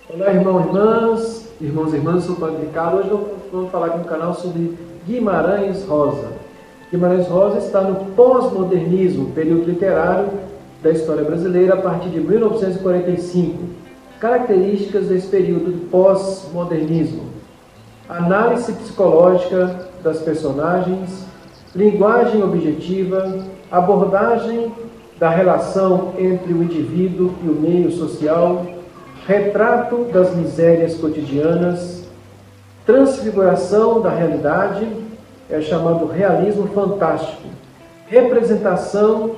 Olá, irmãos e irmãs, sou o Padre Ricardo. Hoje vamos falar aqui no canal sobre Guimarães Rosa. Guimarães Rosa está no pós-modernismo, período literário da história brasileira a partir de 1945. Características desse período de pós-modernismo: análise psicológica das personagens, linguagem objetiva, abordagem da relação entre o indivíduo e o meio social, retrato das misérias cotidianas, transfiguração da realidade, é chamado realismo fantástico, representação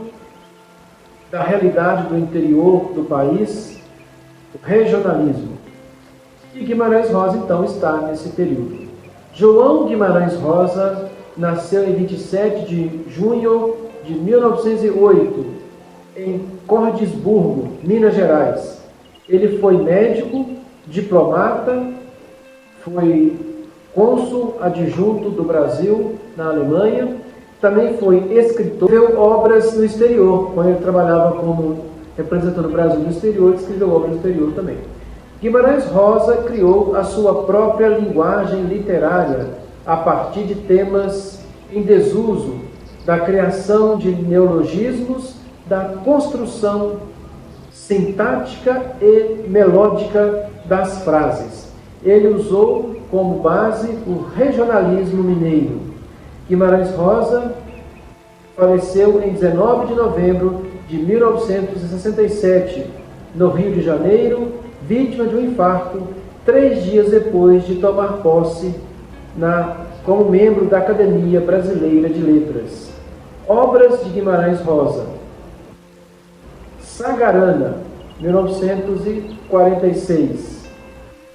da realidade do interior do país, o regionalismo. E Guimarães Rosa, então, está nesse período. João Guimarães Rosa nasceu em 27 de junho de 1908, em Cordisburgo, Minas Gerais. Ele foi médico, diplomata, foi cônsul adjunto do Brasil na Alemanha, também foi escritor, escreveu obras no exterior, quando ele trabalhava como representante do Brasil no exterior, escreveu obras no exterior também. Guimarães Rosa criou a sua própria linguagem literária a partir de temas em desuso, da criação de neologismos, da construção sintática e melódica das frases. Ele usou como base o regionalismo mineiro. Guimarães Rosa faleceu em 19 de novembro de 1967, no Rio de Janeiro, vítima de um infarto, 3 dias depois de tomar posse como membro da Academia Brasileira de Letras. Obras de Guimarães Rosa: Sagarana, 1946.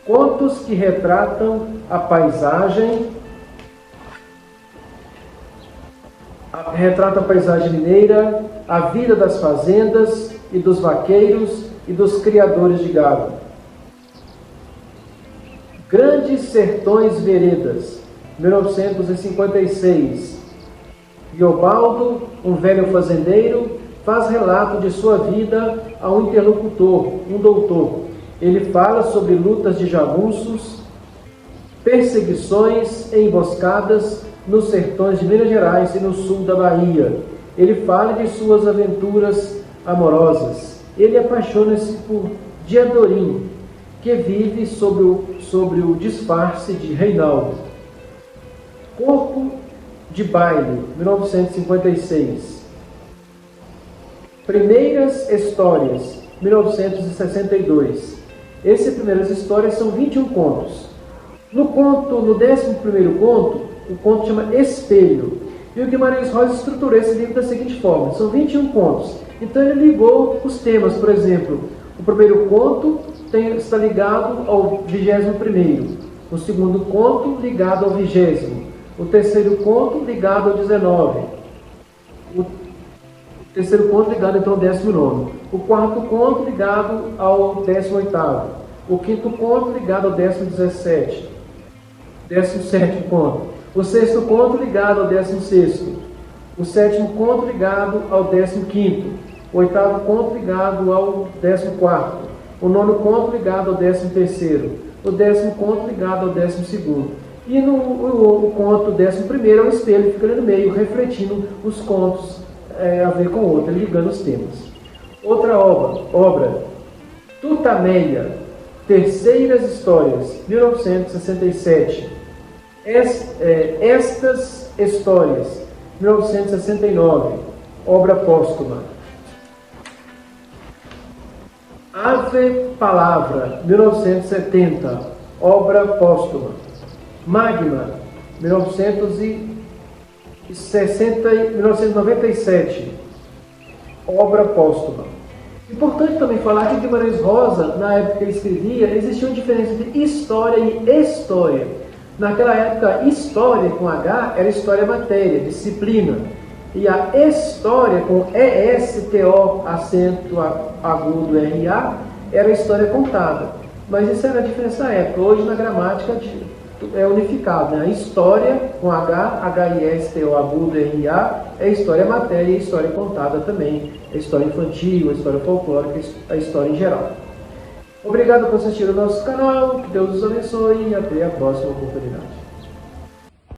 Contos que retratam a paisagem, mineira, a vida das fazendas e dos vaqueiros e dos criadores de gado. Grandes Sertões Veredas, 1956. Guiobaldo, um velho fazendeiro, faz relato de sua vida a um interlocutor, um doutor. Ele fala sobre lutas de jagunços, perseguições e emboscadas nos sertões de Minas Gerais e no sul da Bahia. Ele fala de suas aventuras amorosas. Ele apaixona-se por Diadorim, que vive sobre o disfarce de Reinaldo. Corpo de Baile, 1956. Primeiras Histórias, 1962. Essas primeiras histórias são 21 contos. No 11º conto, o conto chama Espelho. E o Guimarães Rosa estruturou esse livro da seguinte forma: são 21 contos. Então ele ligou os temas. Por exemplo, o primeiro conto está ligado ao 21º. O segundo conto ligado ao 20º. O terceiro conto ligado ao 19. O terceiro conto ligado então ao 19º. O quarto conto ligado ao 18º. O quinto conto ligado ao 17º. 17º conto. O sexto conto ligado ao 16º. O sétimo conto ligado ao 15º. O oitavo conto ligado ao 14º. O nono conto ligado ao 13º. O 10º conto ligado ao 12º. E o conto 11º é um espelho que fica ali no meio, refletindo os contos a ver com o outro, ligando os temas. Outra obra, Tutameia, Terceiras Histórias, 1967. Estas Histórias, 1969, obra póstuma. Ave Palavra, 1970, obra póstuma. Magma, 1997, obra póstuma. Importante também falar que Guimarães Rosa, na época que ele escrevia, existia uma diferença entre história e história. Naquela época, história com H era história matéria, disciplina. E a história com ESTO, acento agudo RA, era história contada. Mas isso era a diferença na época. Hoje, na gramática, é unificado, né? A história com H-I-S-T-O agudo R-A é história matéria e história contada também. A história infantil, a história folclórica, a história em geral. Obrigado por assistir ao nosso canal, que Deus os abençoe e até a próxima oportunidade.